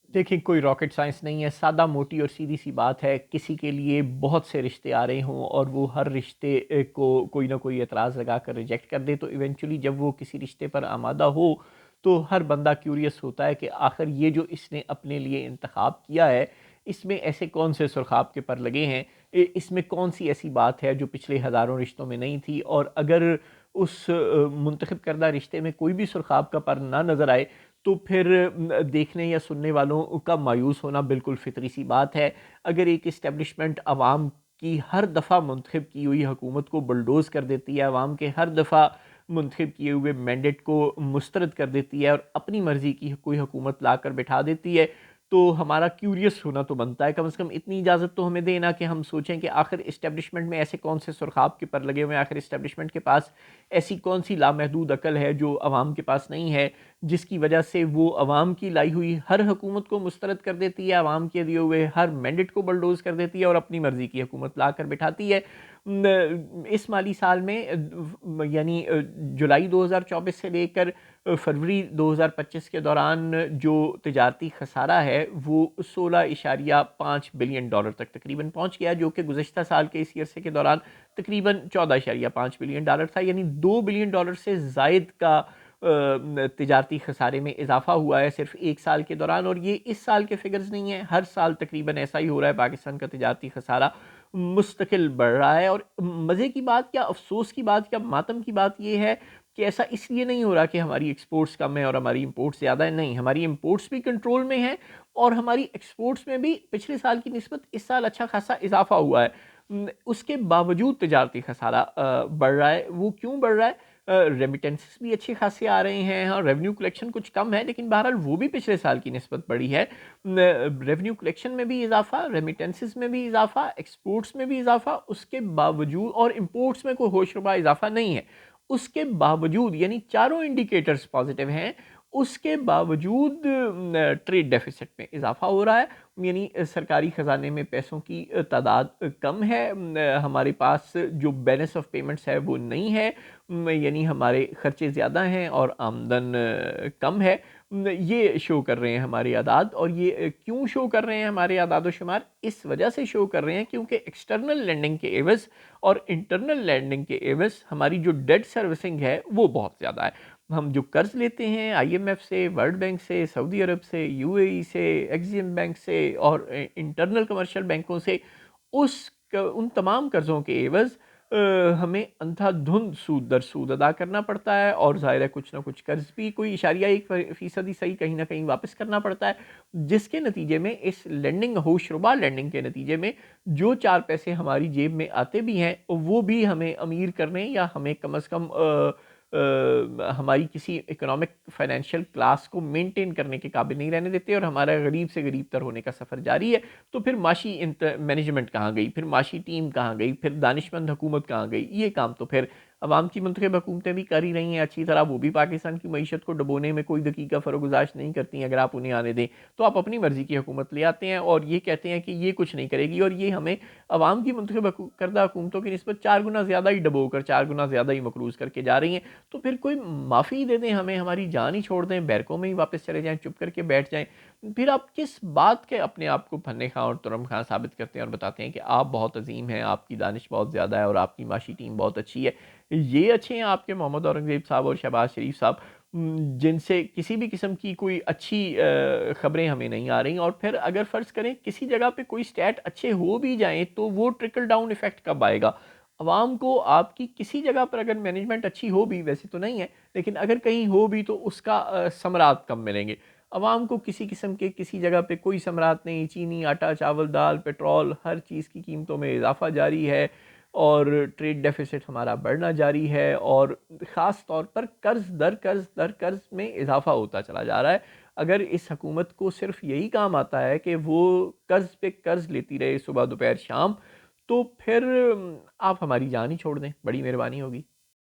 देखिए, कोई rocket science नहीं है, सादा मोटी और सीधी सी बात है। किसी के लिए बहुत से रिश्ते आ रहे हों और वो हर रिश्ते को कोई ना कोई एतराज़ लगा कर रिजेक्ट कर दे, तो इवेंचुअली जब वो किसी रिश्ते पर आमादा हो तो हर बंदा क्यूरियस होता है कि आखिर ये जो इसने अपने लिए इंतखाब किया है, इसमें ऐसे कौन से सुरखाब के पर लगे हैं, इसमें कौन सी ऐसी बात है जो पिछले हज़ारों रिश्तों में नहीं थी। और अगर उस मुंतखब करदा रिश्ते में कोई भी सुरखाब का पर ना नज़र आए तो फिर देखने या सुनने वालों का मायूस होना बिल्कुल फितरी सी बात है। अगर एक इस्टेब्लिशमेंट आवाम की हर दफ़ा मुंतखब की हुई हुकूमत को बुलडोज़ कर देती है, आवाम के हर दफ़ा मुंतखब किए हुए मैंडेट को मुस्तरद कर देती है और अपनी मर्ज़ी की कोई हुकूमत ला कर बिठा देती है, तो हमारा क्यूरियस होना तो बनता है। कम से कम इतनी इजाज़त तो हमें देना कि हम सोचें कि आखिर इस्टेब्लिशमेंट में ऐसे कौन से सुरखाब के पर लगे हुए हैं, आखिर इस्टेब्लिशमेंट के पास ऐसी कौन सी लामहदूद अकल है जो आवाम के पास नहीं है, जिसकी वजह से वो अवाम की लाई हुई हर हुकूमत को मुस्तरद कर देती है, अवाम के दिए हुए हर मैंडेट को बलडोज़ कर देती है और अपनी मर्ज़ी की हुकूमत ला कर बिठाती है। इस माली साल में यानी जुलाई 2024 से लेकर फरवरी 2025 के दौरान जो तिजारती खसारा है वो 16.5 बिलियन डॉलर तक तकरीबन पहुंच गया, जो कि गुज़श्ता साल के इसी अरसे के दौरान तकरीबन 14.5 बिलियन डॉलर था। यानी 2 बिलियन डॉलर से ज़ायद का तिजारती खसारे में इजाफा हुआ है सिर्फ एक साल के दौरान। और ये इस साल के फिगर्स नहीं है, हर साल तकरीबन ऐसा ही हो रहा है। पाकिस्तान का तिजारती खसारा मुस्तकिल बढ़ रहा है। और मज़े की बात या अफसोस की बात या मातम की बात ये है कि ऐसा इसलिए नहीं हो रहा कि हमारी एक्सपोर्ट्स कम है और हमारी इंपोर्ट्स ज़्यादा है। नहीं, हमारी इंपोर्ट्स भी कंट्रोल में है और हमारी एक्सपोर्ट्स में भी पिछले साल की निस्बत इस साल अच्छा खासा इजाफा हुआ है। उसके बावजूद तिजारती खसारा बढ़ रहा है। वो क्यों बढ़ रहा है? रेमिटेंसेस भी अच्छे खासे आ रहे हैं। हाँ, रेवेन्यू कलेक्शन कुछ कम है, लेकिन बहरहाल वो भी पिछले साल की निस्बत बढ़ी है। रेवेन्यू कलेक्शन में भी इजाफा, रेमिटेंसेस में भी इजाफा, एक्सपोर्ट्स में भी इजाफा, उसके बावजूद और इंपोर्ट्स में कोई होशरुबा इजाफा नहीं है। उसके बावजूद यानी चारों इंडिकेटर्स पॉजिटिव हैं, उसके बावजूद ट्रेड डेफिसिट में इजाफा हो रहा है। यानी सरकारी ख़जाने में पैसों की तादाद कम है। हमारे पास जो बैलेंस ऑफ पेमेंट्स है वो नहीं है। यानी हमारे खर्चे ज़्यादा हैं और आमदन कम है। ये शो कर रहे हैं हमारे आदाद। और ये क्यों शो कर रहे हैं हमारे आदाद व शुमार? इस वजह से शो कर रहे हैं क्योंकि एक्सटर्नल लैंडिंग के एवज़ और इंटरनल लैंडिंग के एवज़ हमारी जो डेट सर्विसिंग है वो बहुत ज़्यादा है। हम जो कर्ज लेते हैं आईएमएफ से, वर्ल्ड बैंक से, सऊदी अरब से, यूएई से, एक्सिम बैंक से और इंटरनल कमर्शियल बैंकों से, उन तमाम कर्ज़ों के एवज़ हमें अंधाधुंध सूद दर सूद अदा करना पड़ता है। और ज़ाहिर है कुछ ना कुछ कर्ज भी कोई इशारिया 1% ही सही कहीं ना कहीं वापस करना पड़ता है, जिसके नतीजे में इस लेंडिंग होशरुबा लेंडिंग के नतीजे में जो 4 पैसे हमारी जेब में आते भी हैं वो भी हमें अमीर करने या हमें कम अज़ कम हमारी किसी इकोनॉमिक फाइनेंशियल क्लास को मेंटेन करने के काबिल नहीं रहने देते और हमारा गरीब से गरीब तर होने का सफ़र जारी है। तो फिर माशी मैनेजमेंट कहाँ गई, फिर माशी टीम कहाँ गई, फिर दानिशमंद हुकूमत कहाँ गई? ये काम तो फिर अवाम की मुंतखब हुकूमतें भी कर ही रही हैं अच्छी तरह। वो भी पाकिस्तान की मईशत को डुबोने में कोई दकीका फ़रोगुज़ाश नहीं करती हैं। अगर आप उन्हें आने दें तो आप अपनी मर्ज़ी की हुकूमत ले आते हैं और ये कहते हैं कि ये कुछ नहीं करेगी और ये हमें अवाम की मुंतखब करदा हुकूमतों की निस्बत 4 गुना ज़्यादा ही डबो कर, 4 गुना ज़्यादा ही मकरूज़ करके जा रही हैं। तो फिर कोई माफ़ी दे दें हमें, हमारी जान ही छोड़ दें, बैरकों में ही वापस चले जाएँ, चुप करके बैठ जाएँ। फिर आप किस बात के अपने आप को फन्ने खां और तुरम खां साबित करते हैं और बताते हैं कि आप बहुत अजीम हैं, आपकी दानिश बहुत ज़्यादा है और आपकी माशी टीम बहुत अच्छी है। ये अच्छे हैं आपके मोहम्मद औरंगज़ेब साहब और शहबाज शरीफ साहब, जिनसे किसी भी किस्म की कोई अच्छी खबरें हमें नहीं आ रही। और फिर अगर फ़र्ज़ करें किसी जगह पे कोई स्टैट अच्छे हो भी जाएँ तो वो ट्रिकल डाउन इफ़ेक्ट कब आएगा? अवाम को आपकी किसी जगह पर अगर मैनेजमेंट अच्छी हो भी, वैसे तो नहीं है, लेकिन अगर कहीं हो भी तो उसका समरात कम मिलेंगे। अवाम को किसी किस्म के किसी जगह पे कोई समरात नहीं। चीनी, आटा, चावल, दाल, पेट्रोल, हर चीज़ की कीमतों में इजाफा जारी है और ट्रेड डेफिसिट हमारा बढ़ना जारी है और ख़ास तौर पर कर्ज़ में इजाफा होता चला जा रहा है। अगर इस हुकूमत को सिर्फ यही काम आता है कि वो कर्ज़ पे कर्ज़ लेती रहे सुबह दोपहर शाम, तो फिर आप हमारी जान ही छोड़ दें, बड़ी मेहरबानी होगी।